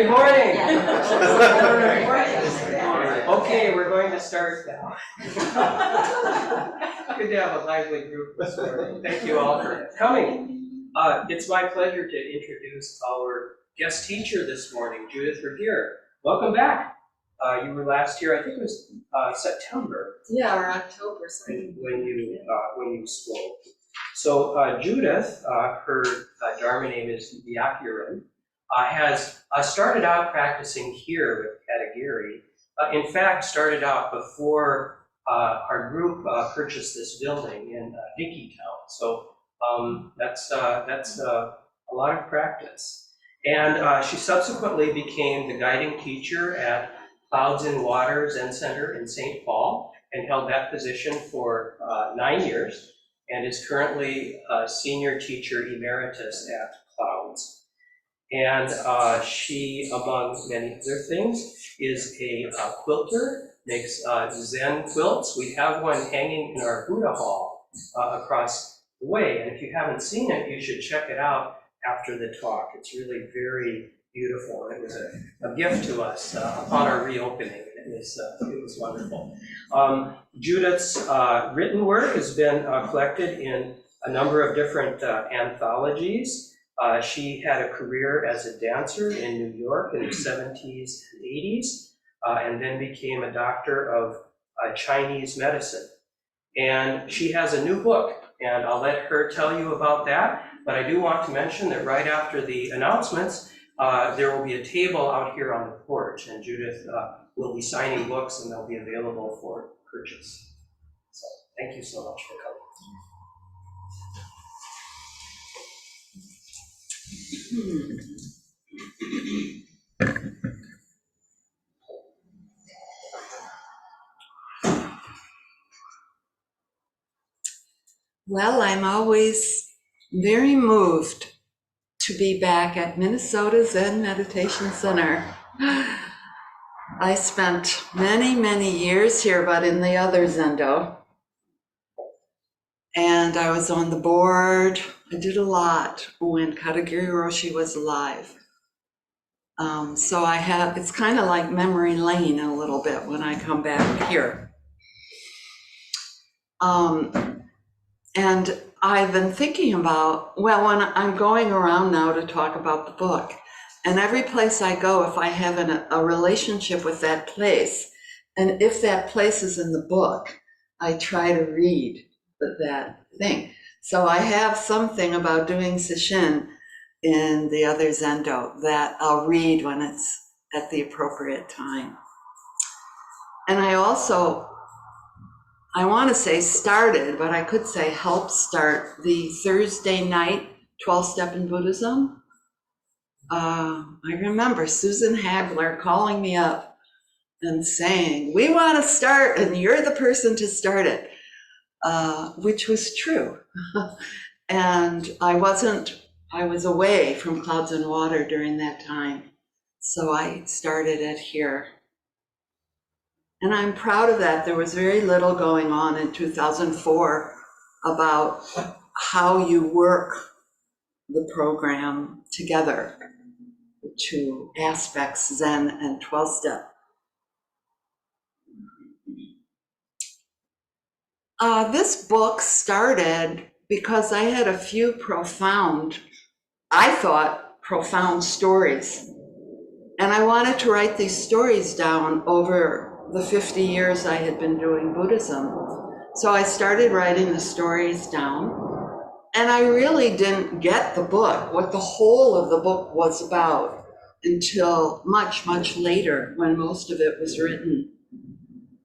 Good morning. Okay, we're going to start now. Good to have a lively group this morning. Thank you all for coming. It's my pleasure to introduce our guest teacher this morning, Judith Ragir. Welcome back. You were last year, I think it was September. Yeah, or October, sorry. When you spoke. So Judith, her Dharma name is Ragir, has started out practicing here with Katagiri. In fact, started out before our group purchased this building in Dickey Town. So that's a lot of practice. And she subsequently became the guiding teacher at Clouds in Water Zen Center in St. Paul and held that position for 9 years and is currently a senior teacher emeritus at Clouds. And she, among many other things, is a quilter, makes Zen quilts. We have one hanging in our Buddha hall across the way. And if you haven't seen it, you should check it out after the talk. It's really very beautiful. It was a gift to us upon our reopening. It was wonderful. Judith's written work has been collected in a number of different anthologies. She had a career as a dancer in New York in the 70s and 80s, and then became a doctor of Chinese medicine. And she has a new book, and I'll let her tell you about that. But I do want to mention that right after the announcements, there will be a table out here on the porch, and Judith will be signing books, and they'll be available for purchase. So thank you so much for coming. Well, I'm always very moved to be back at Minnesota Zen Meditation Center. I spent many, many years here, but in the other Zendo. And I was on the board. I did a lot when Katagiri Roshi was alive. So it's kind of like memory lane a little bit when I come back here. And I've been thinking about, well, when I'm going around now to talk about the book, and every place I go, if I have a relationship with that place, and if that place is in the book, I try to read that thing. So I have something about doing sesshin in the other Zendo that I'll read when it's at the appropriate time. And I want to say started, but I could say helped start the Thursday night 12-step in Buddhism. I remember Susan Hagler calling me up and saying, we want to start and you're the person to start it, which was true. And I was away from Clouds and Water during that time. So I started it here. And I'm proud of that. There was very little going on in 2004 about how you work the program together, the two aspects, Zen and 12-step. This book started because I had a few profound stories. And I wanted to write these stories down over the 50 years I had been doing Buddhism. So I started writing the stories down, and I really didn't get the book, what the whole of the book was about, until much, much later when most of it was written.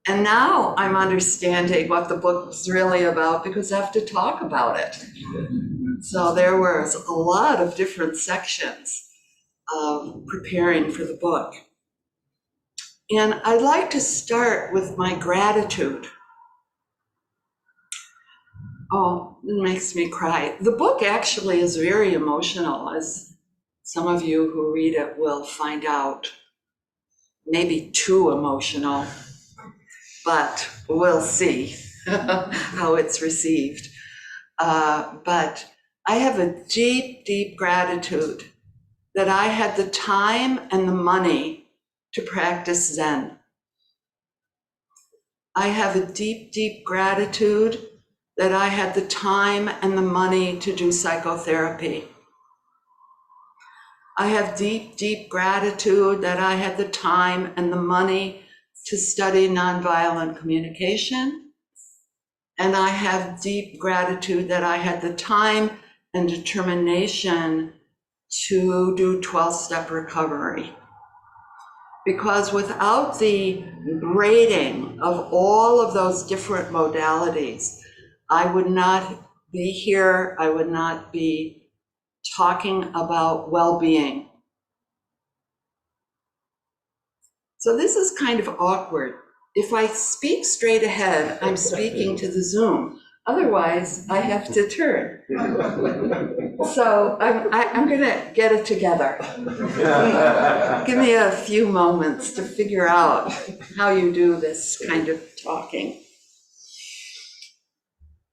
And now I'm understanding what the book was really about because I have to talk about it. So there was a lot of different sections of preparing for the book. And I'd like to start with my gratitude. Oh, it makes me cry. The book actually is very emotional, as some of you who read it will find out. Maybe too emotional, but we'll see how it's received. But I have a deep, deep gratitude that I had the time and the money to practice Zen. I have a deep, deep gratitude that I had the time and the money to do psychotherapy. I have deep, deep gratitude that I had the time and the money to study nonviolent communication. And I have deep gratitude that I had the time and determination to do 12-step recovery. Because without the grading of all of those different modalities, I would not be here, I would not be talking about well-being. So this is kind of awkward. If I speak straight ahead, I'm speaking to the Zoom. Otherwise, I have to turn. So I'm gonna get it together. Give me a few moments to figure out how you do this kind of talking.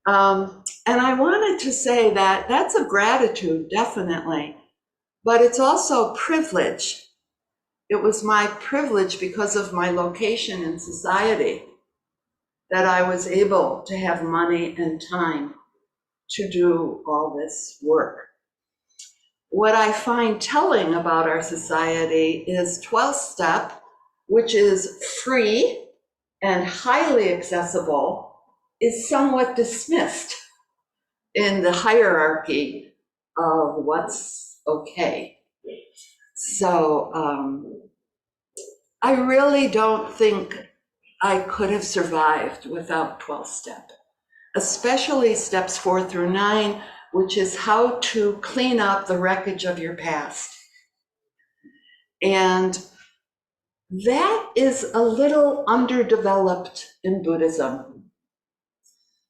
And I wanted to say that that's a gratitude, definitely, but it's also a privilege. It was my privilege because of my location in society that I was able to have money and time to do all this work. What I find telling about our society is 12-step, which is free and highly accessible, is somewhat dismissed in the hierarchy of what's okay. So I really don't think I could have survived without 12-step, especially steps 4 through 9, which is how to clean up the wreckage of your past. And that is a little underdeveloped in Buddhism.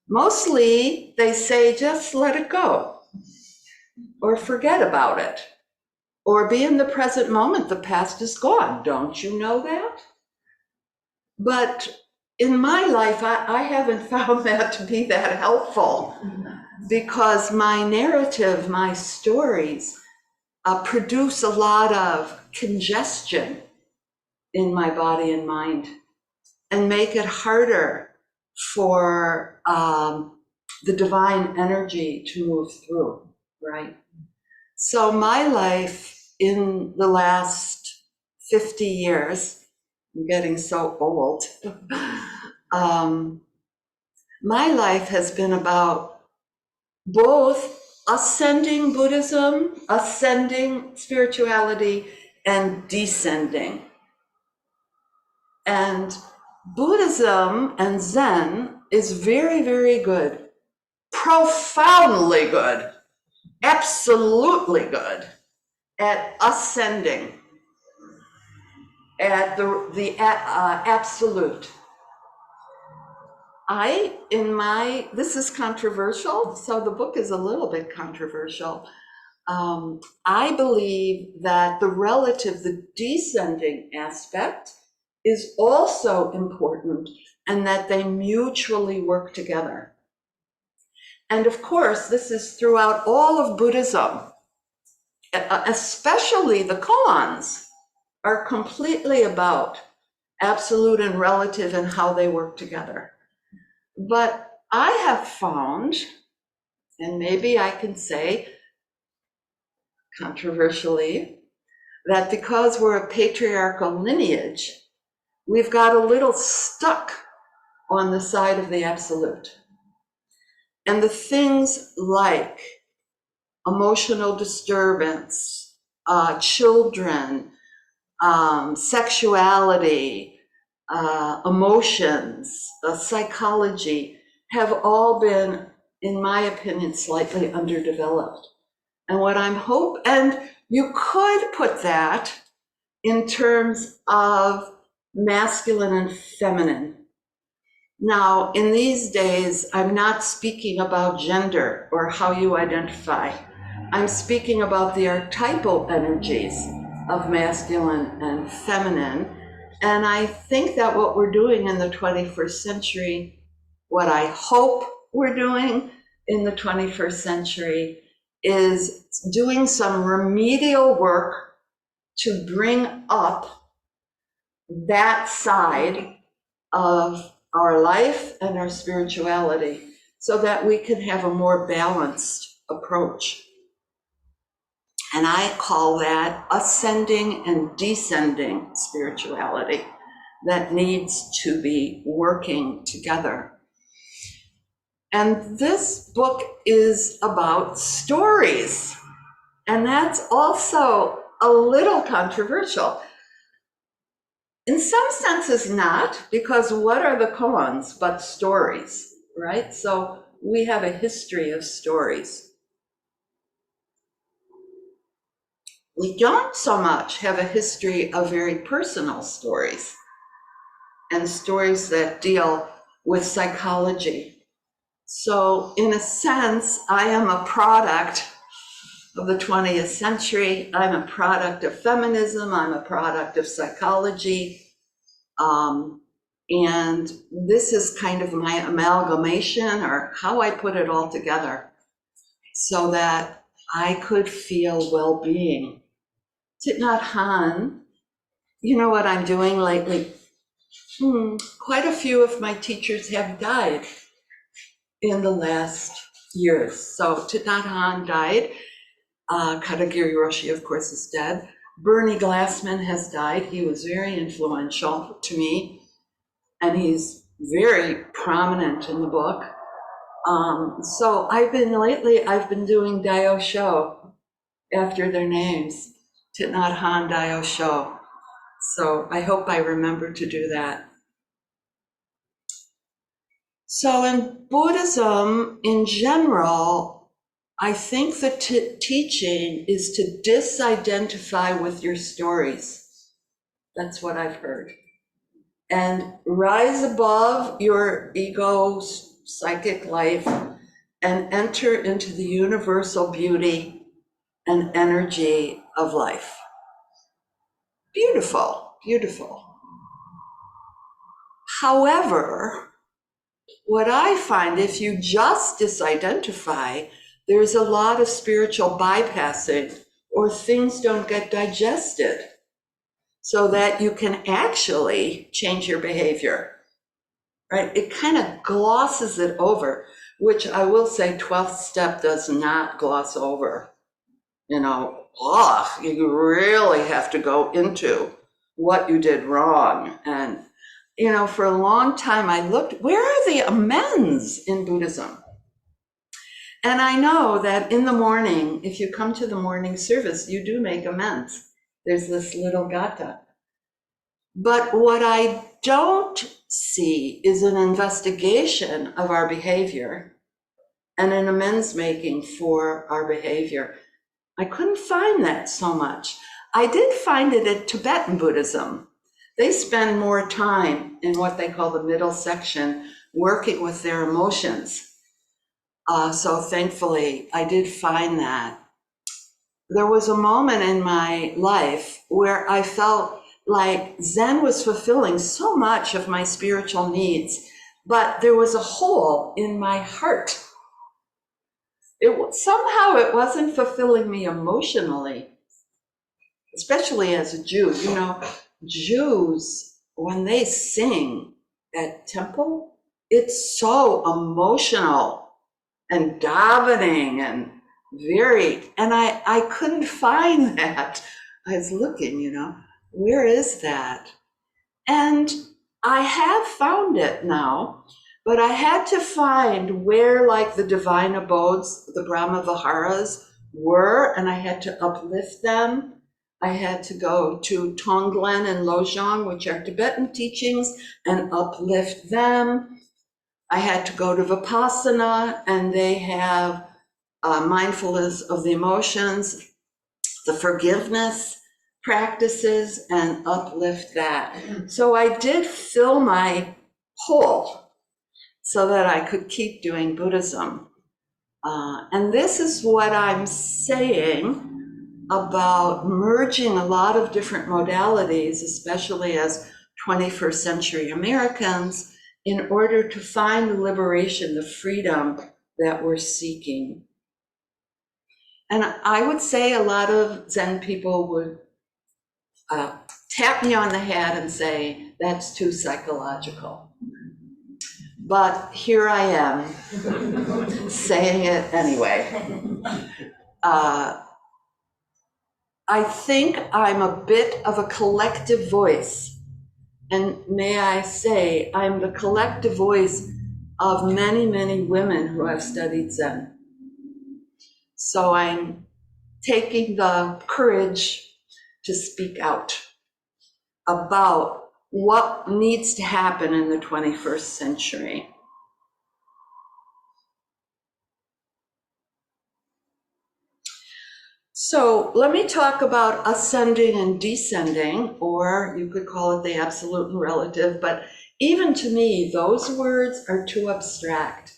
Mostly they say, just let it go, or forget about it, or be in the present moment, the past is gone. Don't you know that? But in my life, I haven't found that to be that helpful, because my narrative, my stories produce a lot of congestion in my body and mind and make it harder for the divine energy to move through, right? So my life in the last 50 years, I'm getting so old, my life has been about both ascending Buddhism, ascending spirituality, and descending. And Buddhism and Zen is very, very good, profoundly good, absolutely good at ascending, at the absolute. This is controversial, so the book is a little bit controversial. I believe that the descending aspect is also important, and that they mutually work together. And of course, this is throughout all of Buddhism, especially the koans are completely about absolute and relative and how they work together. But I have found, and maybe I can say controversially, that because we're a patriarchal lineage, we've got a little stuck on the side of the absolute. And the things like emotional disturbance, children, sexuality, emotions, psychology have all been, in my opinion, slightly underdeveloped. And and you could put that in terms of masculine and feminine. Now, in these days, I'm not speaking about gender or how you identify. I'm speaking about the archetypal energies of masculine and feminine. And I think that what we're doing in the 21st century, what I hope we're doing in the 21st century, is doing some remedial work to bring up that side of our life and our spirituality so that we can have a more balanced approach. And I call that ascending and descending spirituality that needs to be working together. And this book is about stories. And that's also a little controversial. In some senses not, because what are the koans but stories, right? So we have a history of stories. We don't so much have a history of very personal stories and stories that deal with psychology. So in a sense, I am a product of the 20th century. I'm a product of feminism. I'm a product of psychology. And this is kind of my amalgamation, or how I put it all together so that I could feel well-being. Thich Nhat Hanh, you know what I'm doing lately? Quite a few of my teachers have died in the last years. So Thich Nhat Hanh died. Katagiri Roshi, of course, is dead. Bernie Glassman has died. He was very influential to me, and he's very prominent in the book. So I've been doing Daiyo Sho after their names, Thich Nhat Hanh Daiyo Sho. So I hope I remember to do that. So in Buddhism, in general, I think the teaching is to disidentify with your stories. That's what I've heard. And rise above your ego's psychic life and enter into the universal beauty and energy of life. Beautiful, beautiful. However, what I find, if you just disidentify, there's a lot of spiritual bypassing, or things don't get digested so that you can actually change your behavior, right? It kind of glosses it over, which I will say 12th step does not gloss over. You really have to go into what you did wrong. And, for a long time I looked, where are the amends in Buddhism? And I know that in the morning, if you come to the morning service, you do make amends. There's this little gata. But what I don't see is an investigation of our behavior and an amends making for our behavior. I couldn't find that so much. I did find it in Tibetan Buddhism. They spend more time in what they call the middle section, working with their emotions. So thankfully, I did find that. There was a moment in my life where I felt like Zen was fulfilling so much of my spiritual needs, but there was a hole in my heart. Somehow it wasn't fulfilling me emotionally, especially as a Jew. Jews, when they sing at temple, it's so emotional and davening and I couldn't find that. I was looking, where is that? And I have found it now, but I had to find where like the divine abodes, the Brahma Viharas were, and I had to uplift them. I had to go to Tonglen and Lojong, which are Tibetan teachings, and uplift them. I had to go to Vipassana, and they have mindfulness of the emotions, the forgiveness practices, and uplift that. So I did fill my hole so that I could keep doing Buddhism. And this is what I'm saying about merging a lot of different modalities, especially as 21st century Americans, in order to find the liberation, the freedom that we're seeking. And I would say a lot of Zen people would tap me on the head and say, that's too psychological. But here I am saying it anyway. I think I'm a bit of a collective voice. And may I say, I'm the collective voice of many, many women who have studied Zen. So I'm taking the courage to speak out about what needs to happen in the 21st century. So let me talk about ascending and descending, or you could call it the absolute and relative, but even to me, those words are too abstract.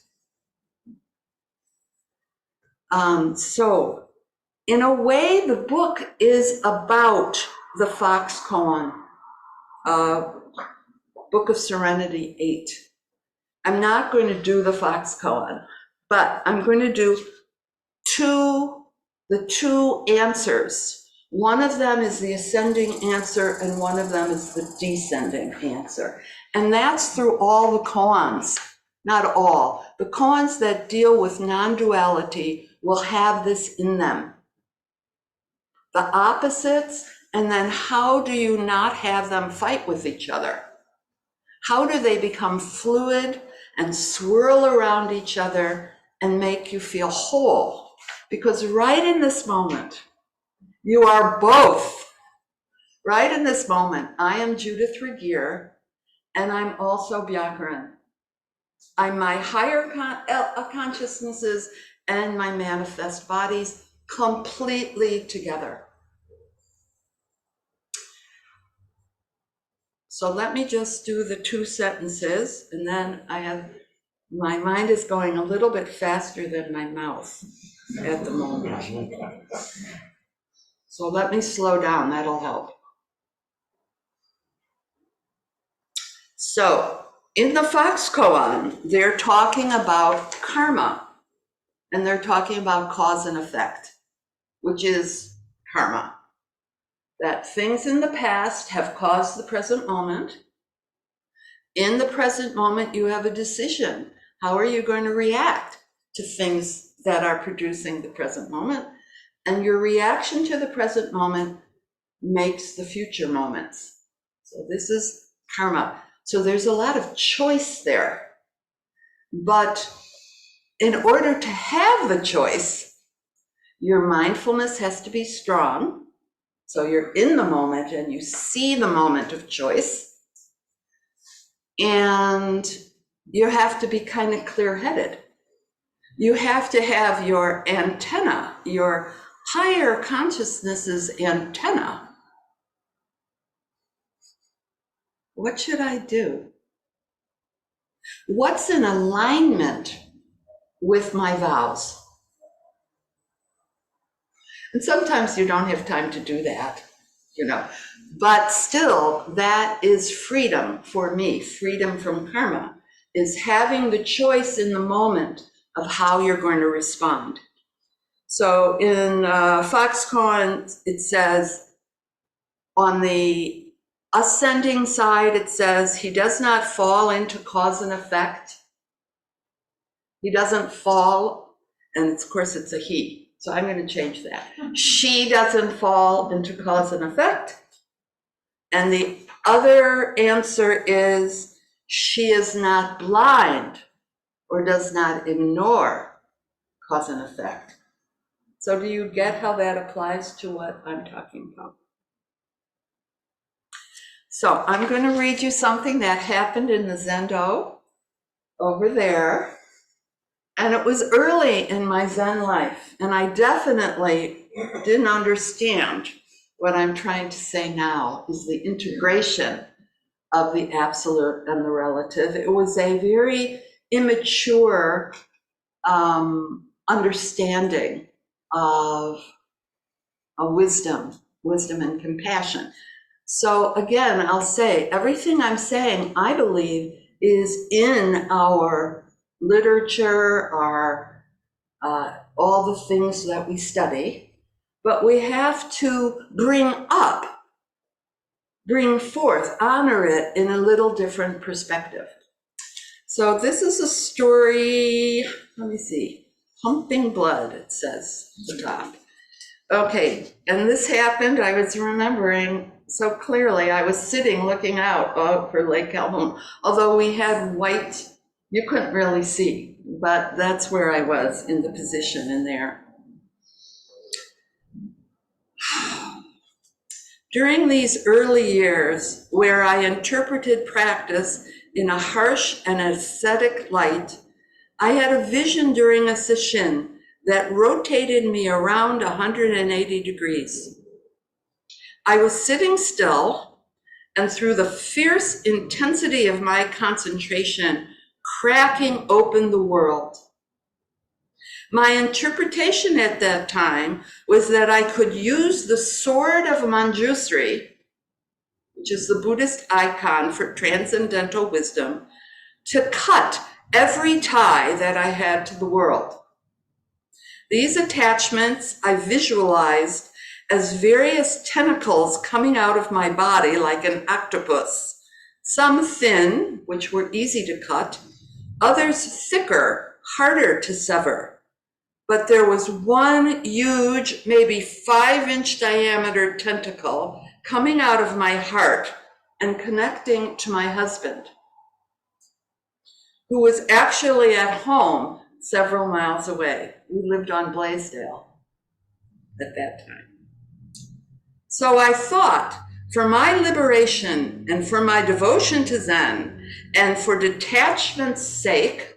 So in a way, the book is about the Fox koan, Book of Serenity 8. I'm not going to do the Fox koan, but I'm going to do the two answers. One of them is the ascending answer, and one of them is the descending answer. And that's through all the koans, not all. The koans that deal with non-duality will have this in them. The opposites, and then how do you not have them fight with each other? How do they become fluid and swirl around each other and make you feel whole? Because right in this moment, you are both. Right in this moment, I am Judith Ragir, and I'm also Byakuran. I'm my higher consciousnesses and my manifest bodies completely together. So let me just do the 2 sentences, and then my mind is going a little bit faster than my mouth at the moment. So let me slow down, that'll help. So in the Fox koan, they're talking about karma, and they're talking about cause and effect, which is karma. That things in the past have caused the present moment. In the present moment, you have a decision. How are you going to react to things that are producing the present moment? And your reaction to the present moment makes the future moments. So this is karma. So there's a lot of choice there. But in order to have the choice, your mindfulness has to be strong. So you're in the moment and you see the moment of choice. And you have to be kind of clear-headed. You have to have your antenna, your higher consciousness's antenna. What should I do? What's in alignment with my vows? And sometimes you don't have time to do that, but still, that is freedom for me. Freedom from karma is having the choice in the moment of how you're going to respond. So in Fox koan, it says, on the ascending side, it says, he does not fall into cause and effect. He doesn't fall, and of course it's a he. So I'm going to change that. She doesn't fall into cause and effect. And the other answer is, she is not blind or does not ignore cause and effect. So do you get how that applies to what I'm talking about? So I'm going to read you something that happened in the Zendo over there. And it was early in my Zen life, and I definitely didn't understand what I'm trying to say now is the integration of the absolute and the relative. It was a very immature understanding of a wisdom and compassion. So again, I'll say, everything I'm saying, I believe, is in our literature, our all the things that we study, but we have to bring up bring forth, honor it in a little different perspective. So this is a story, let me see, Pumping Blood, it says at the top. Okay, and this happened, I was remembering so clearly, I was sitting looking out over Lake Calhoun, although we had white, you couldn't really see, but that's where I was in the position in there. During these early years, where I interpreted practice in a harsh and ascetic light, I had a vision during a sesshin that rotated me around 180 degrees. I was sitting still, and through the fierce intensity of my concentration, cracking open the world. My interpretation at that time was that I could use the sword of Manjusri, which is the Buddhist icon for transcendental wisdom, to cut every tie that I had to the world. These attachments I visualized as various tentacles coming out of my body like an octopus, some thin, which were easy to cut, others thicker, harder to sever. But there was one huge, maybe 5-inch diameter tentacle coming out of my heart and connecting to my husband, who was actually at home several miles away. We lived on Blaisdell at that time. So I thought, for my liberation and for my devotion to Zen and for detachment's sake,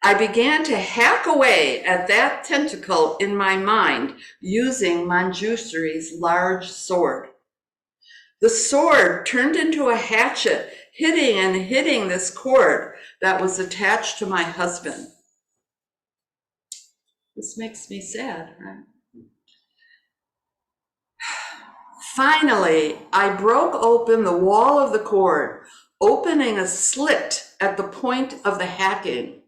I began to hack away at that tentacle in my mind using Manjusri's large sword. The sword turned into a hatchet, hitting this cord that was attached to my husband. This makes me sad, right? Finally, I broke open the wall of the cord, opening a slit at the point of the hacking.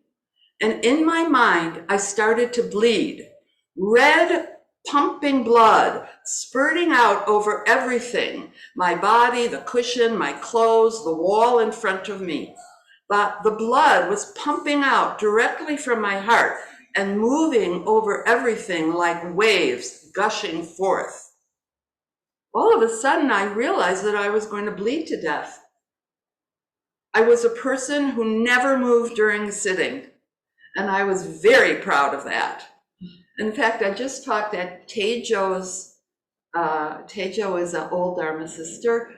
And in my mind, I started to bleed, red, pumping blood, spurting out over everything, my body, the cushion, my clothes, the wall in front of me. But the blood was pumping out directly from my heart and moving over everything like waves gushing forth. All of a sudden, I realized that I was going to bleed to death. I was a person who never moved during sitting. And I was very proud of that. In fact, I just talked at Tejo's, Tejo is an old Dharma sister.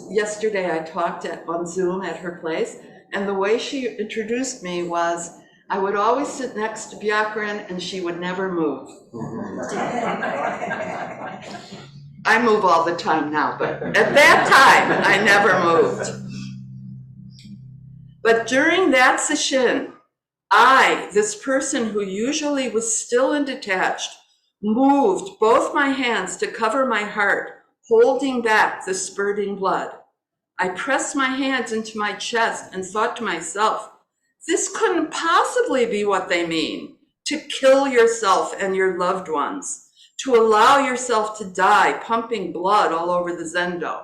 Yesterday I talked on Zoom at her place, and the way she introduced me was, I would always sit next to Byakuren and she would never move. I move all the time now, but at that time, I never moved. But during that sesshin, I, this person who usually was still and detached, moved both my hands to cover my heart, holding back the spurting blood. I pressed my hands into my chest and thought to myself, this couldn't possibly be what they mean, to kill yourself and your loved ones, to allow yourself to die, pumping blood all over the Zendo.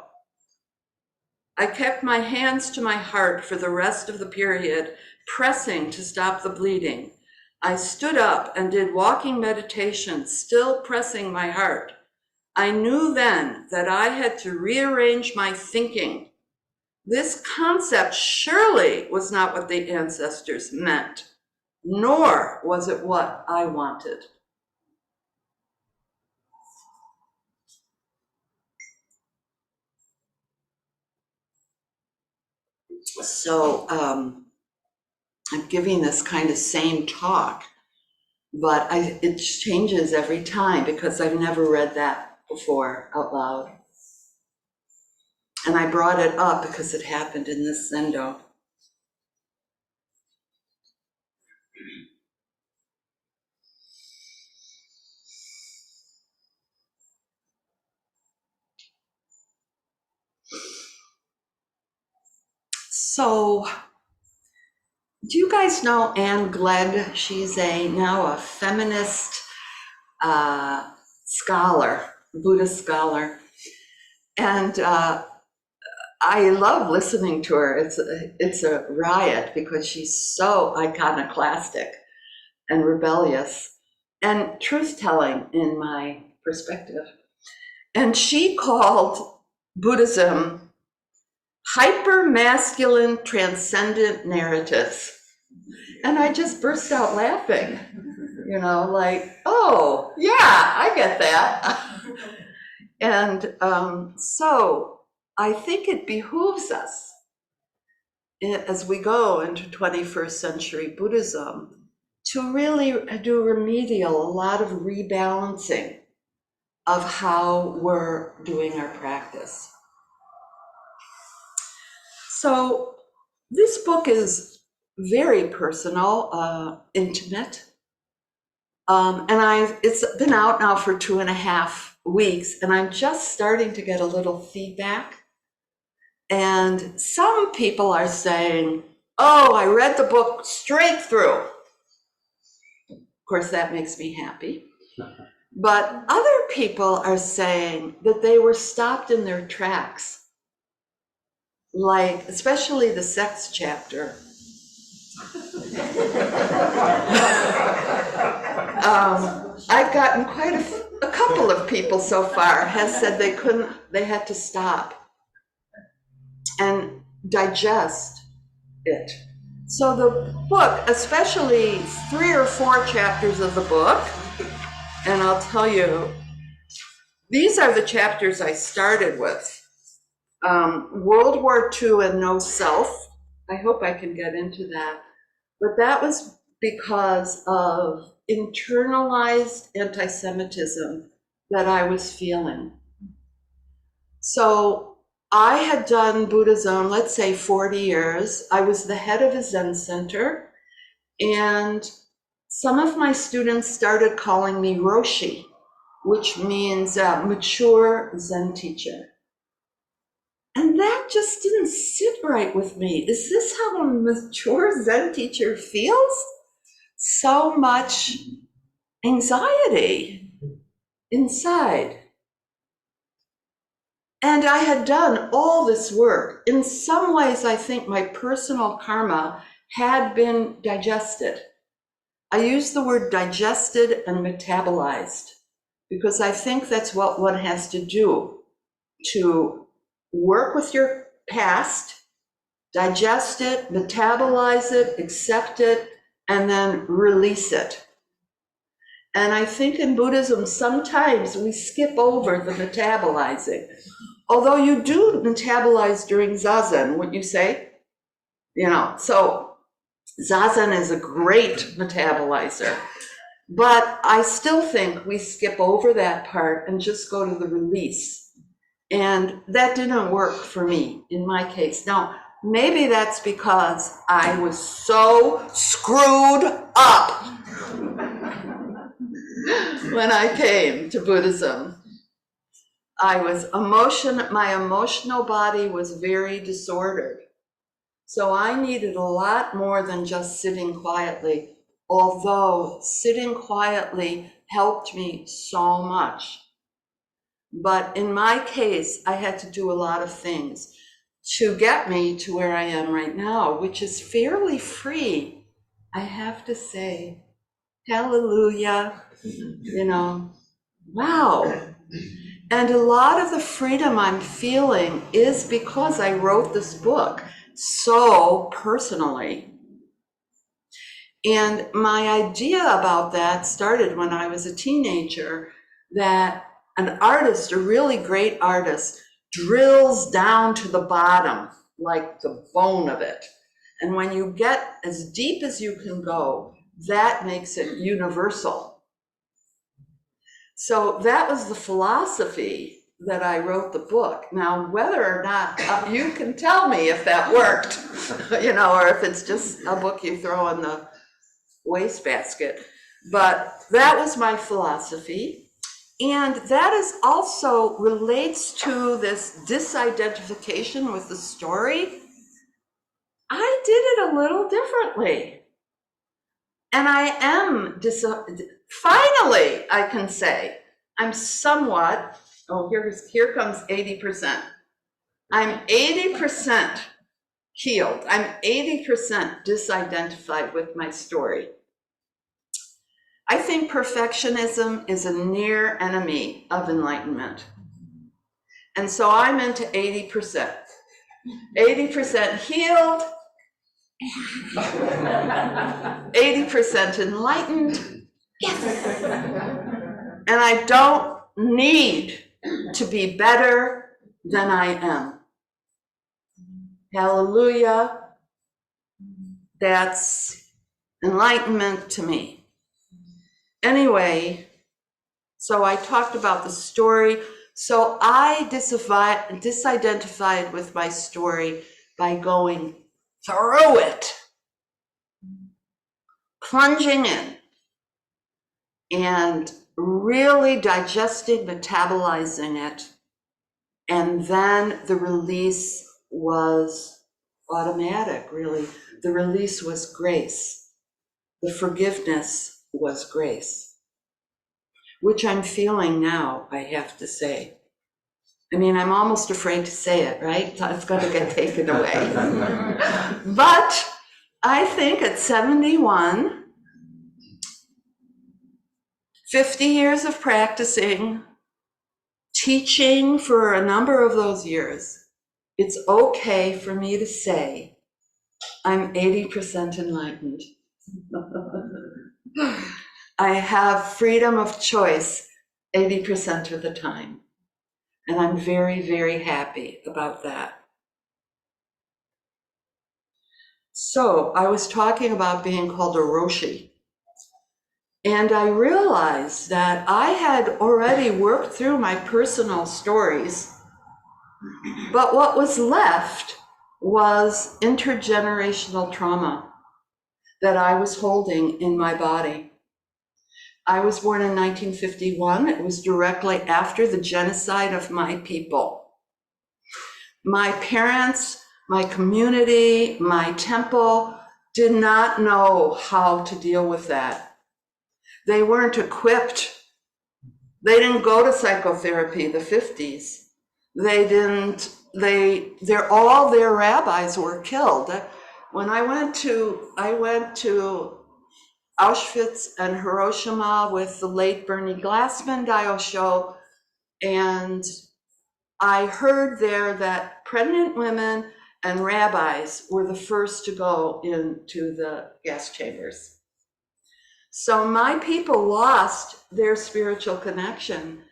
I kept my hands to my heart for the rest of the period, pressing to stop the bleeding. I stood up and did walking meditation, still pressing my heart. I knew then that I had to rearrange my thinking. This concept surely was not what the ancestors meant, nor was it what I wanted. So I'm giving this kind of same talk, but it changes every time because I've never read that before out loud. And I brought it up because it happened in this Zendo. So, do you guys know Anne Glegg? She's now a feminist scholar, Buddhist scholar. And I love listening to her. It's a riot because she's so iconoclastic and rebellious and truth-telling in my perspective. And she called Buddhism hyper-masculine transcendent narratives. And I just burst out laughing, like, oh, yeah, I get that. And so I think it behooves us, as we go into 21st century Buddhism, to really do remedial, a lot of rebalancing of how we're doing our practice. So this book is very personal, intimate. And it's been out now for 2.5 weeks, and I'm just starting to get a little feedback. And some people are saying, oh, I read the book straight through. Of course, that makes me happy. But other people are saying that they were stopped in their tracks, like especially the sex chapter. I've gotten quite a couple of people so far has said they had to stop and digest it. So the book, especially 3 or 4 chapters of the book, and I'll tell you, these are the chapters I started with. World War II and No Self. I hope I can get into that. But that was because of internalized anti-Semitism that I was feeling. So I had done Buddhism, let's say 40 years. I was the head of a Zen center, and some of my students started calling me Roshi, which means mature Zen teacher. And that just didn't sit right with me. Is this how a mature Zen teacher feels? So much anxiety inside. And I had done all this work. In some ways, I think my personal karma had been digested. I use the word digested and metabolized because I think that's what one has to do, to work with your past, digest it, metabolize it, accept it, and then release it. And I think in Buddhism, sometimes we skip over the metabolizing. Although you do metabolize during Zazen, would you say? So Zazen is a great metabolizer. But I still think we skip over that part and just go to the release. And that didn't work for me in my case. Now, maybe that's because I was so screwed up when I came to Buddhism. My emotional body was very disordered. So I needed a lot more than just sitting quietly, although sitting quietly helped me so much. But in my case, I had to do a lot of things to get me to where I am right now, which is fairly free, I have to say. Hallelujah, wow. And a lot of the freedom I'm feeling is because I wrote this book so personally. And my idea about that started when I was a teenager, that an artist, a really great artist, drills down to the bottom, like the bone of it. And when you get as deep as you can go, that makes it universal. So that was the philosophy that I wrote the book. Now, whether or not, you can tell me if that worked, or if it's just a book you throw in the wastebasket. But that was my philosophy. And that is also relates to this disidentification with the story. I did it a little differently. And I am, finally, I can say, I'm somewhat, here comes 80%. I'm 80% healed. I'm 80% disidentified with my story. I think perfectionism is a near enemy of enlightenment. And so I'm into 80%. 80% healed, 80% enlightened. Yes! And I don't need to be better than I am. Hallelujah. That's enlightenment to me. Anyway, so I talked about the story. So I disidentified with my story by going through it, plunging in, and really digesting, metabolizing it. And then the release was automatic, really. The release was grace. The forgiveness was grace, which I'm feeling now, I have to say. I mean, I'm almost afraid to say it, right? It's going to get taken away. But I think at 71, 50 years of practicing, teaching for a number of those years, it's okay for me to say I'm 80% enlightened. I have freedom of choice 80% of the time. And I'm very, very happy about that. So I was talking about being called a Roshi. And I realized that I had already worked through my personal stories, but what was left was intergenerational trauma that I was holding in my body. I was born in 1951. It was directly after the genocide of my people. My parents, my community, my temple did not know how to deal with that. They weren't equipped. They didn't go to psychotherapy, the 50s. All their rabbis were killed. When I went to Auschwitz and Hiroshima with the late Bernie Glassman Daosho, and I heard there that pregnant women and rabbis were the first to go into the gas chambers. So my people lost their spiritual connection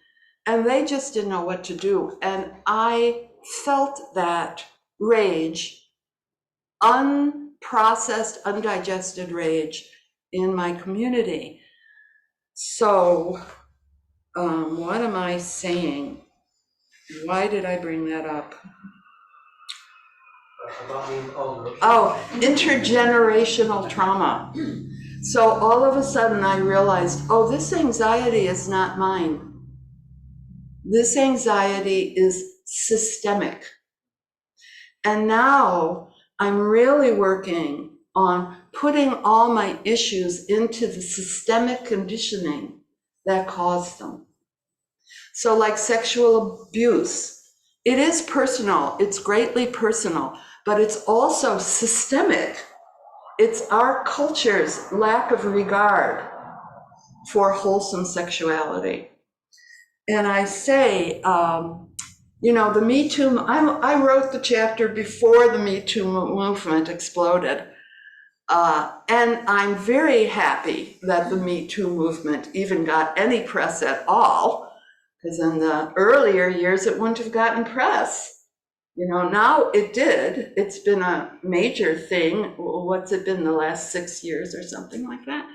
and they just didn't know what to do. And I felt that rage, unprocessed, undigested rage in my community. So what am I saying? Why did I bring that up? About being called Roshi. Oh, intergenerational trauma. So all of a sudden I realized, oh, this anxiety is not mine. This anxiety is systemic. And now I'm really working on putting all my issues into the systemic conditioning that caused them. So like sexual abuse, it is personal, it's greatly personal, but it's also systemic. It's our culture's lack of regard for wholesome sexuality. And I say, the Me Too, I wrote the chapter before the Me Too movement exploded. And I'm very happy that the Me Too movement even got any press at all, because in the earlier years, it wouldn't have gotten press. Now it did. It's been a major thing. What's it been, the last 6 years or something like that?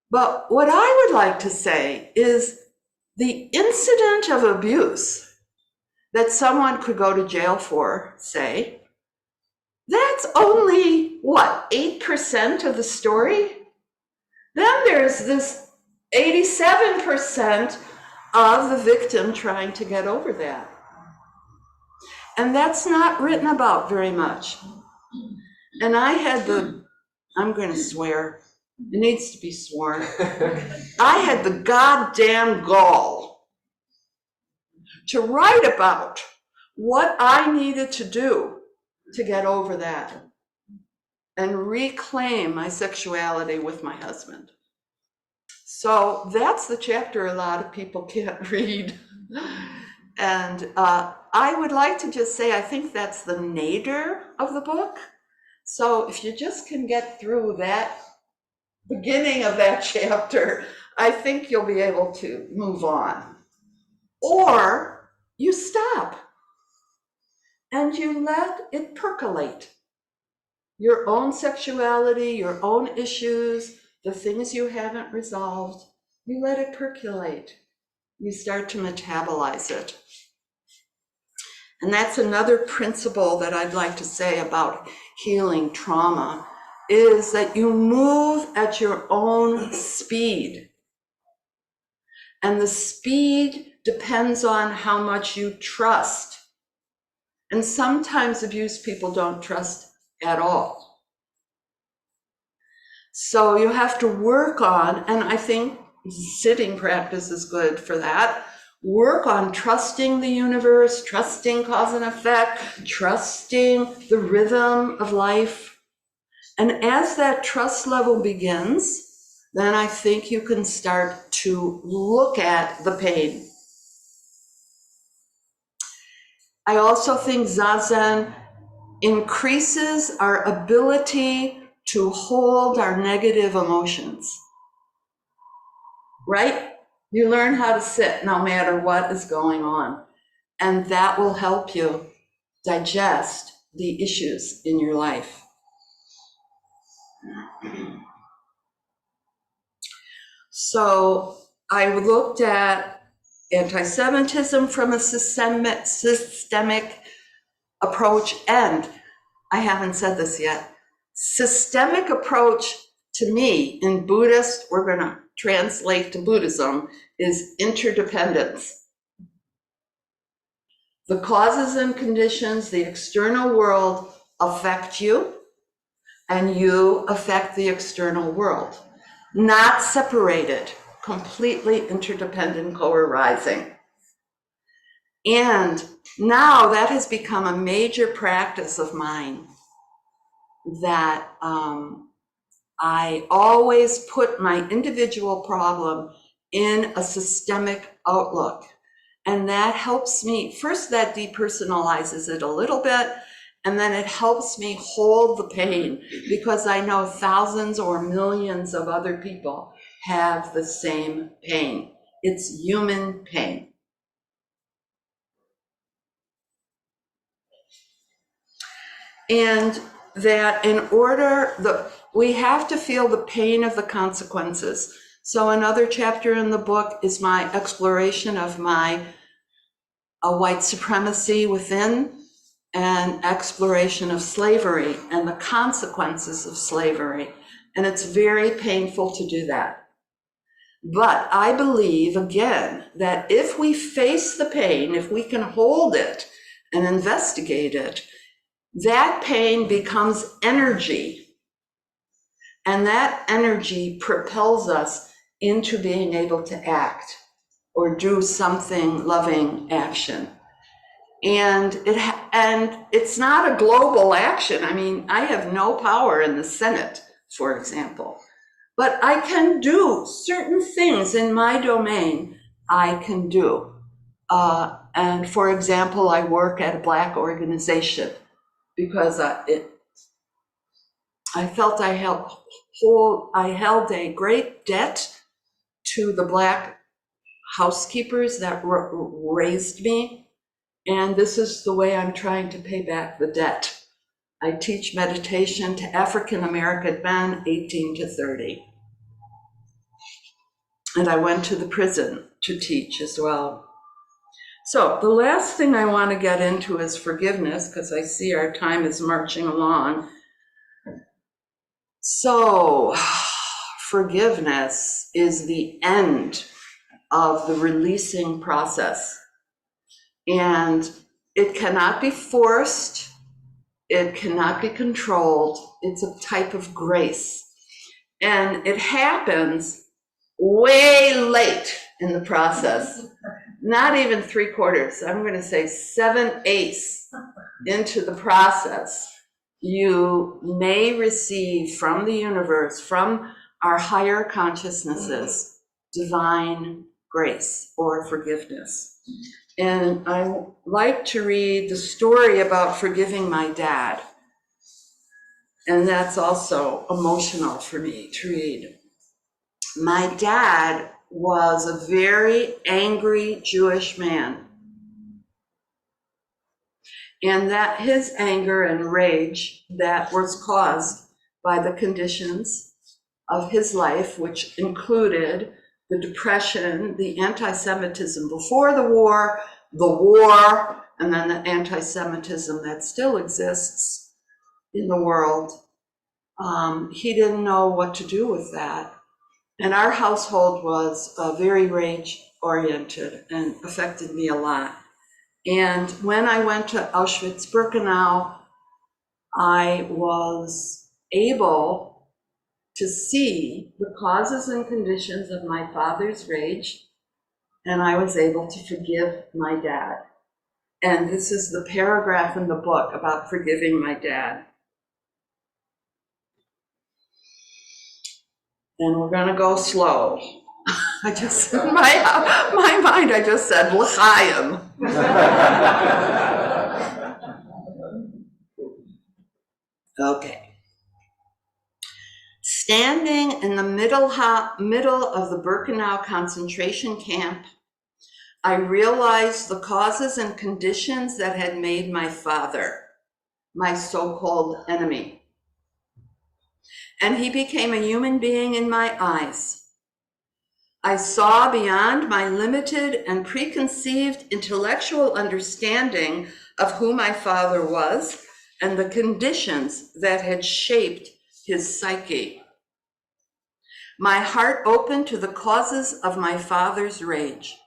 But what I would like to say is the incident of abuse that someone could go to jail for, say, that's only, 8% of the story? Then there's this 87% of the victim trying to get over that. And that's not written about very much. And I had I'm going to swear, it needs to be sworn. I had the goddamn gall to write about what I needed to do to get over that and reclaim my sexuality with my husband. So that's the chapter a lot of people can't read. And I would like to just say, I think that's the nadir of the book. So if you just can get through that beginning of that chapter, I think you'll be able to move on. Or you stop and you let it percolate. Your own sexuality, your own issues, the things you haven't resolved, you let it percolate. You start to metabolize it. And that's another principle that I'd like to say about healing trauma, is that you move at your own speed. And the speed depends on how much you trust. And sometimes abused people don't trust at all. So you have to work on, and I think sitting practice is good for that, work on trusting the universe, trusting cause and effect, trusting the rhythm of life. And as that trust level begins, then I think you can start to look at the pain. I also think Zazen increases our ability to hold our negative emotions, right? You learn how to sit no matter what is going on, and that will help you digest the issues in your life. So I looked at anti-Semitism from a systemic approach, and I haven't said this yet. Systemic approach to me in Buddhist, we're going to translate to Buddhism, is interdependence. The causes and conditions, the external world affect you, and you affect the external world. Not separated, completely interdependent, co-arising. And now that has become a major practice of mine, that I always put my individual problem in a systemic outlook. And that helps me, first that depersonalizes it a little bit, and then it helps me hold the pain, because I know thousands or millions of other people have the same pain. It's human pain. And that in order, we have to feel the pain of the consequences. So another chapter in the book is my exploration of my white supremacy within, and exploration of slavery and the consequences of slavery. And it's very painful to do that. But I believe, again, that if we face the pain, if we can hold it and investigate it, that pain becomes energy. And that energy propels us into being able to act or do something loving action. And it's not a global action. I mean, I have no power in the Senate, for example, but I can do certain things in my domain. I can do. And for example, I work at a Black organization because I felt I held a great debt to the Black housekeepers that raised me. And this is the way I'm trying to pay back the debt. I teach meditation to African American men 18 to 30. And I went to the prison to teach as well. So the last thing I want to get into is forgiveness, because I see our time is marching along. So forgiveness is the end of the releasing process. And it cannot be forced. It cannot be controlled. It's a type of grace. And it happens way late in the process. Not even 3/4, I'm going to say 7/8 into the process. You may receive from the universe, from our higher consciousnesses, divine grace or forgiveness. And I like to read the story about forgiving my dad. And that's also emotional for me to read. My dad was a very angry Jewish man. And that his anger and rage that was caused by the conditions of his life, which included the depression, the anti-Semitism before the war, and then the anti-Semitism that still exists in the world. He didn't know what to do with that. And our household was very rage-oriented and affected me a lot. And when I went to Auschwitz-Birkenau, I was able to see the causes and conditions of my father's rage, and I was able to forgive my dad. And this is the paragraph in the book about forgiving my dad. And we're gonna go slow. I just, in my mind, I just said, l'chaim. Okay. Standing in the middle of the Birkenau concentration camp, I realized the causes and conditions that had made my father my so-called enemy. And he became a human being in my eyes. I saw beyond my limited and preconceived intellectual understanding of who my father was and the conditions that had shaped his psyche. My heart opened to the causes of my father's rage.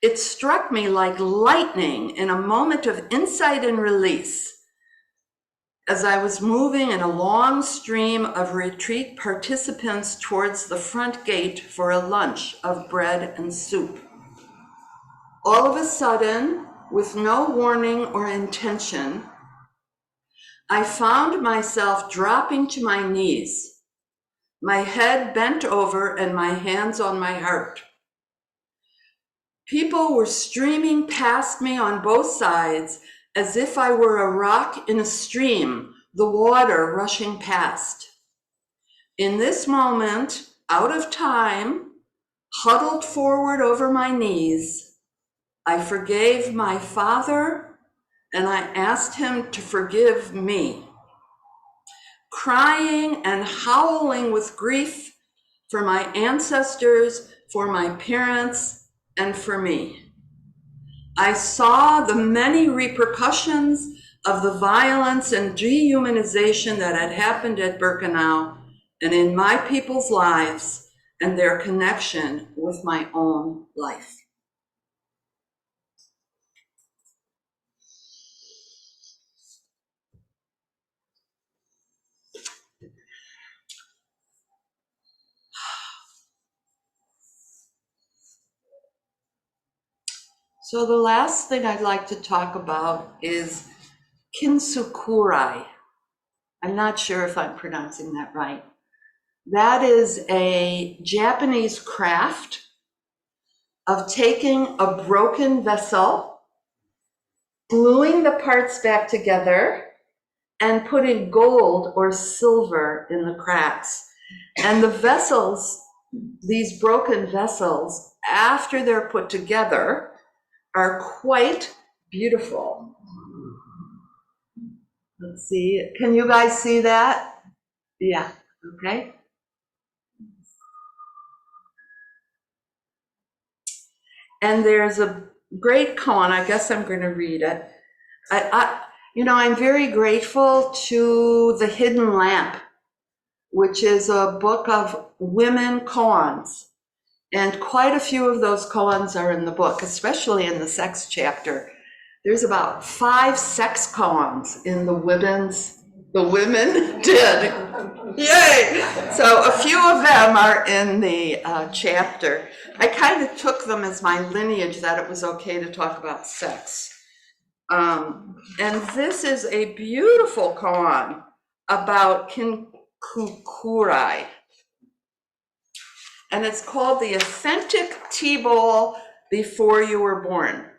It struck me like lightning in a moment of insight and release as I was moving in a long stream of retreat participants towards the front gate for a lunch of bread and soup. All of a sudden, with no warning or intention, I found myself dropping to my knees, my head bent over and my hands on my heart. People were streaming past me on both sides as if I were a rock in a stream, the water rushing past. In this moment, out of time, huddled forward over my knees, I forgave my father and I asked him to forgive me. Crying and howling with grief for my ancestors, for my parents, and for me. I saw the many repercussions of the violence and dehumanization that had happened at Birkenau and in my people's lives and their connection with my own life. So the last thing I'd like to talk about is Kinsukurai. I'm not sure if I'm pronouncing that right. That is a Japanese craft of taking a broken vessel, gluing the parts back together, and putting gold or silver in the cracks. And the vessels, these broken vessels, after they're put together, are quite beautiful. Let's see, can you guys see that? Yeah, okay. And there's a great koan, I guess I'm going to read it. I'm very grateful to The Hidden Lamp, which is a book of women koans. And quite a few of those koans are in the book, especially in the sex chapter. There's about 5 sex koans in the women's The women did. Yay! So a few of them are in the chapter. I kind of took them as my lineage that it was okay to talk about sex. And this is a beautiful koan about Kinsukurai. And it's called The Authentic Tea Bowl Before You Were Born.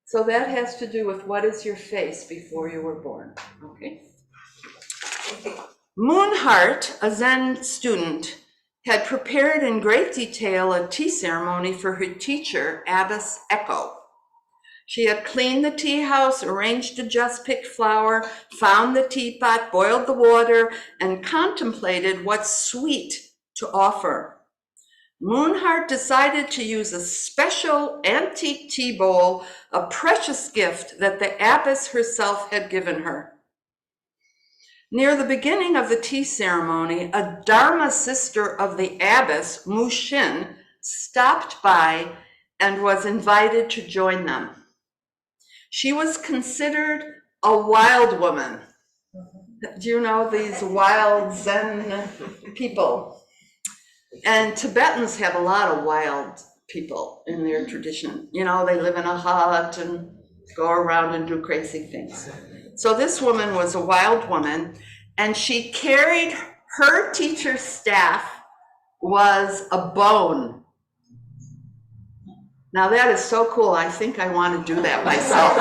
So that has to do with what is your face before you were born, okay? Moonheart, a Zen student, had prepared in great detail a tea ceremony for her teacher, Abbess Echo. She had cleaned the tea house, arranged a just-picked flower, found the teapot, boiled the water, and contemplated what sweet to offer. Moonheart decided to use a special antique tea bowl, a precious gift that the abbess herself had given her. Near the beginning of the tea ceremony, a Dharma sister of the abbess, Mushin, stopped by and was invited to join them. She was considered a wild woman. Do you know these wild Zen people? And Tibetans have a lot of wild people in their tradition. You know, they live in a hut and go around and do crazy things. So this woman was a wild woman, and she carried her teacher's staff was a bone. Now that is so cool. I think I want to do that myself.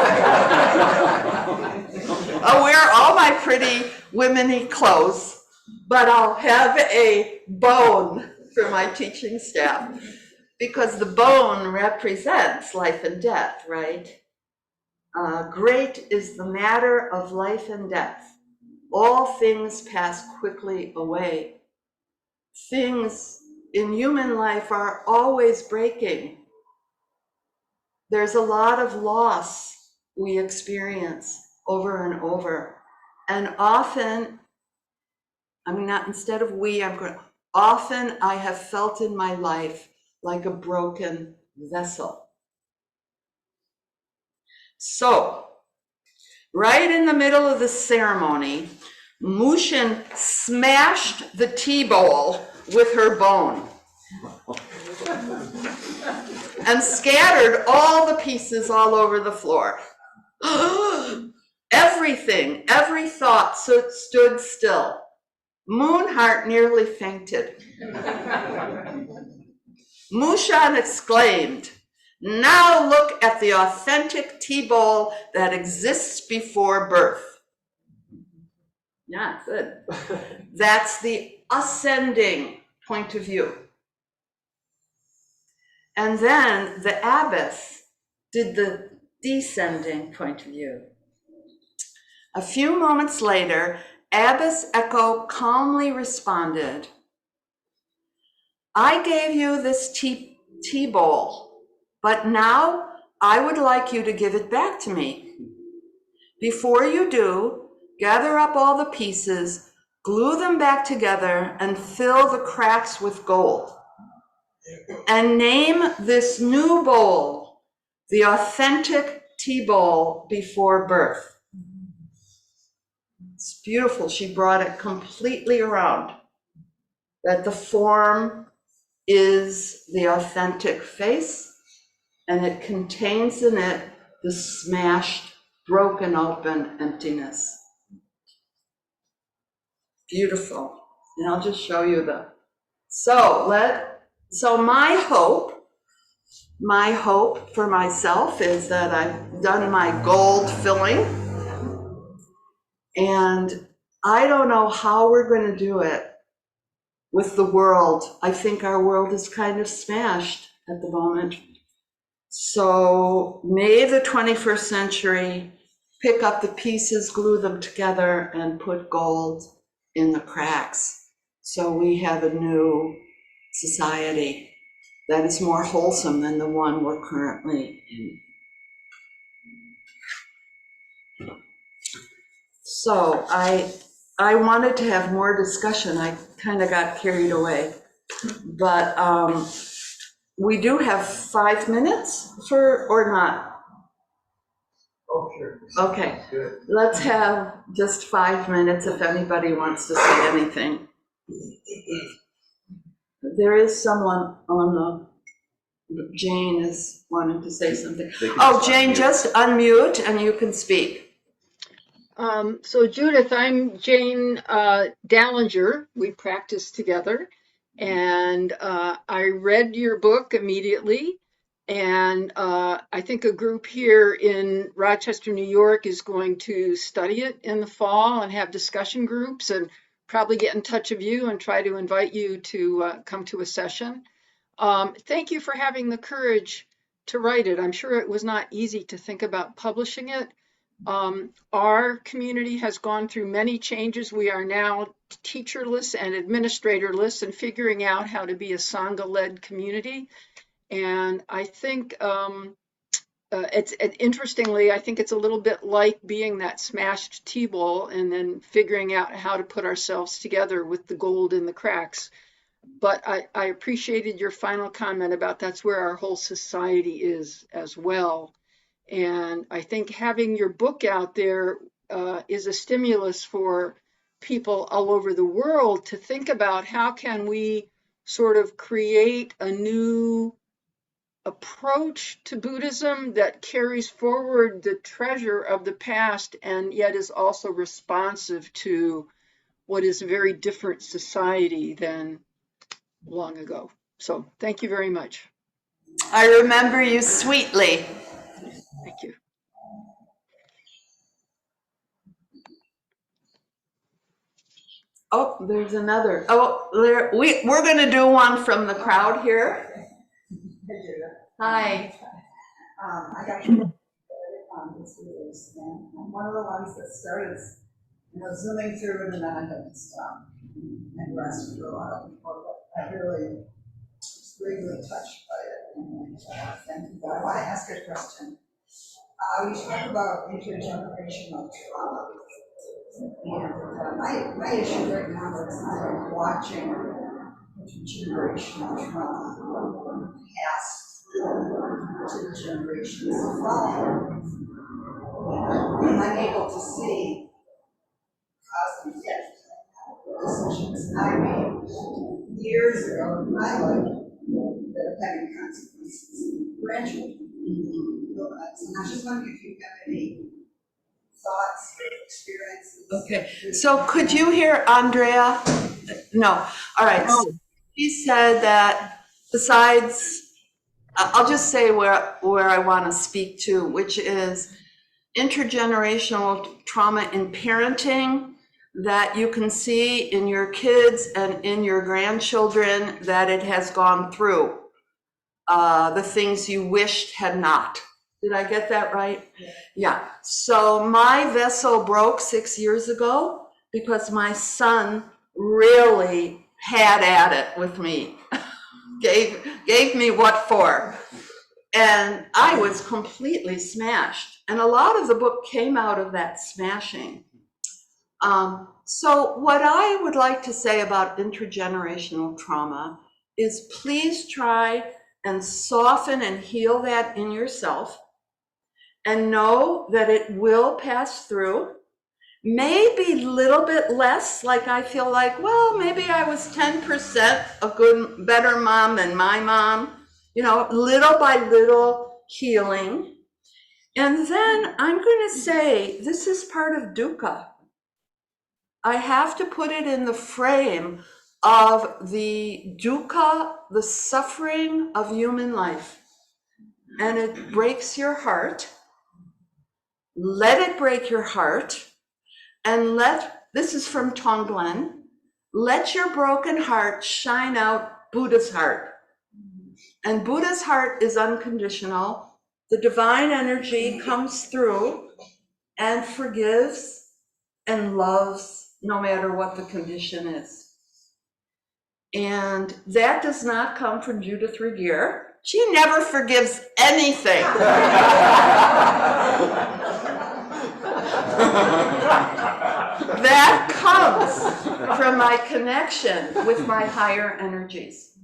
I'll wear all my pretty women-y clothes, but I'll have a bone for my teaching staff, because the bone represents life and death, right? Great is the matter of life and death. All things pass quickly away. Things in human life are always breaking. There's a lot of loss we experience over and over. And often, often I have felt in my life like a broken vessel. So, right in the middle of the ceremony, Mushin smashed the tea bowl with her bone and scattered all the pieces all over the floor. Everything, every thought stood still. Moonheart nearly fainted. Mushan exclaimed, "Now look at the authentic tea bowl that exists before birth." Yeah, good. That's the ascending point of view. And then the abbess did the descending point of view. A few moments later, Abbess Echo calmly responded, "I gave you this tea bowl, but now I would like you to give it back to me. Before you do, gather up all the pieces, glue them back together, and fill the cracks with gold. And name this new bowl the authentic tea bowl before birth." It's beautiful. She brought it completely around, that the form is the authentic face, and it contains in it the smashed, broken open emptiness. Beautiful. And I'll just show you so my hope for myself is that I've done my gold filling, and I don't know how we're going to do it with the world. I think our world is kind of smashed at the moment. So may the 21st century pick up the pieces, glue them together, and put gold in the cracks, so we have a new society that is more wholesome than the one we're currently in. So I wanted to have more discussion. I kind of got carried away, but we do have 5 minutes or not? Okay. sure. Okay, Good. let's have just 5 minutes if anybody wants to say anything. There is someone on the, Jane is wanting to say something. Oh, Jane, just unmute and you can speak. So Judith, I'm Jane Dallinger. We practiced together, and I read your book immediately. And I think a group here in Rochester, New York is going to study it in the fall and have discussion groups and probably get in touch with you and try to invite you to come to a session. Thank you for having the courage to write it. I'm sure it was not easy to think about publishing it. Our community has gone through many changes. We are now teacherless and administratorless and figuring out how to be a Sangha-led community. And I think interestingly, I think it's a little bit like being that smashed T-ball and then figuring out how to put ourselves together with the gold in the cracks. But I appreciated your final comment about that's where our whole society is as well. And I think having your book out there is a stimulus for people all over the world to think about how can we sort of create a new approach to Buddhism that carries forward the treasure of the past and yet is also responsive to what is a very different society than long ago. So thank you very much. I remember you sweetly. Thank you. Oh, there's another. Oh, we're going to do one from the crowd here. Hi. I got you on this release, and I'm one of the ones that started, zooming through in a minute and stuff, and rest for a lot of people. But I really was really touched by it. And thank you. But I want to ask a question. You talk about intergenerational trauma. And my issue right now is I'm watching intergenerational trauma pass to the generations following. And I'm able to see cause and effect decisions I made years ago in my life that are having consequences in grandchildren. And I just wondering if you have any thoughts or experiences. Okay, so could you hear Andrea? No. All right. So she said that besides, I'll just say where I want to speak to, which is intergenerational trauma in parenting that you can see in your kids and in your grandchildren that it has gone through the things you wished had not. Did I get that right? Yeah. So my vessel broke 6 years ago because my son really had at it with me, gave me what for. And I was completely smashed. And a lot of the book came out of that smashing. So what I would like to say about intergenerational trauma is please try and soften and heal that in yourself. And know that it will pass through. Maybe a little bit less, like I feel like, well, maybe I was 10% a better mom than my mom, little by little healing. And then I'm going to say, this is part of dukkha. I have to put it in the frame of the dukkha, the suffering of human life. And it breaks your heart. Let it break your heart, and this is from Tonglen, let your broken heart shine out Buddha's heart. And Buddha's heart is unconditional. The divine energy comes through and forgives and loves no matter what the condition is. And that does not come from Judith Ragir. She never forgives anything. That comes from my connection with my higher energies.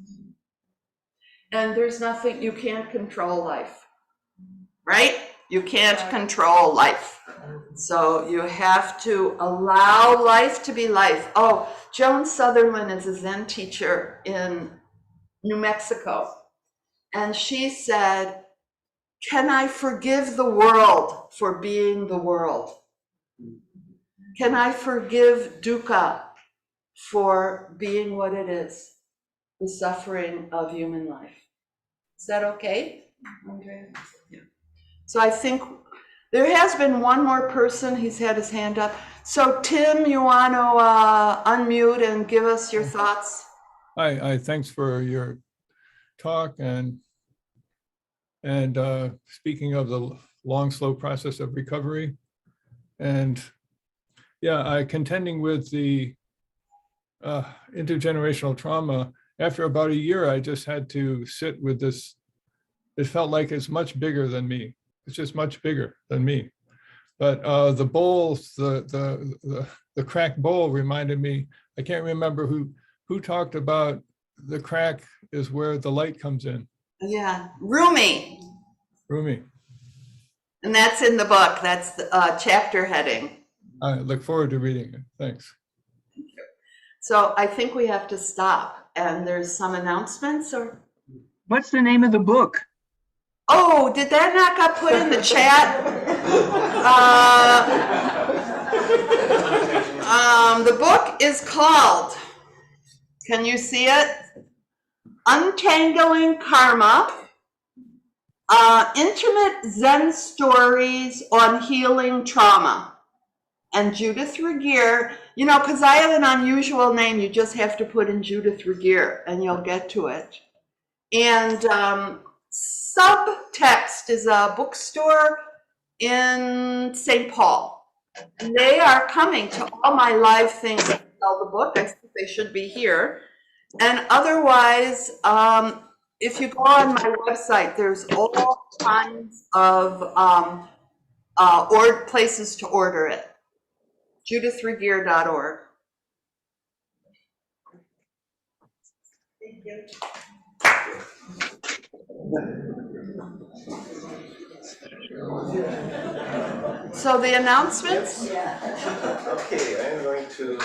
And there's nothing, you can't control life, right? You can't control life. So you have to allow life to be life. Oh, Joan Sutherland is a Zen teacher in New Mexico. And she said, can I forgive the world for being the world? Can I forgive dukkha for being what it is, the suffering of human life? Is that okay, Andrea? Yeah. So I think there has been one more person, he's had his hand up. So Tim, you want to unmute and give us your thoughts? Hi, thanks for your talk and speaking of the long, slow process of recovery. And yeah, contending with the intergenerational trauma. After about a year, I just had to sit with this. It felt like it's much bigger than me. It's just much bigger than me. But the bowls, the cracked bowl reminded me. I can't remember who talked about the crack is where the light comes in. Yeah, Rumi. Rumi. And that's in the book. That's the chapter heading. I look forward to reading it. Thanks. So I think we have to stop. And there's some announcements or? What's the name of the book? Oh, did that not got put in the chat? The book is called, can you see it? Untangling Karma, Intimate Zen Stories on Healing Trauma. And Judith Ragir, you know, because I have an unusual name, you just have to put in Judith Ragir and you'll get to it. And Subtext is a bookstore in St. Paul. And they are coming to all my live things to sell the book. I think they should be here. And otherwise, if you go on my website, there's all kinds of places to order it. JudithRagir.org. Thank you. So the announcements? Okay, I'm going to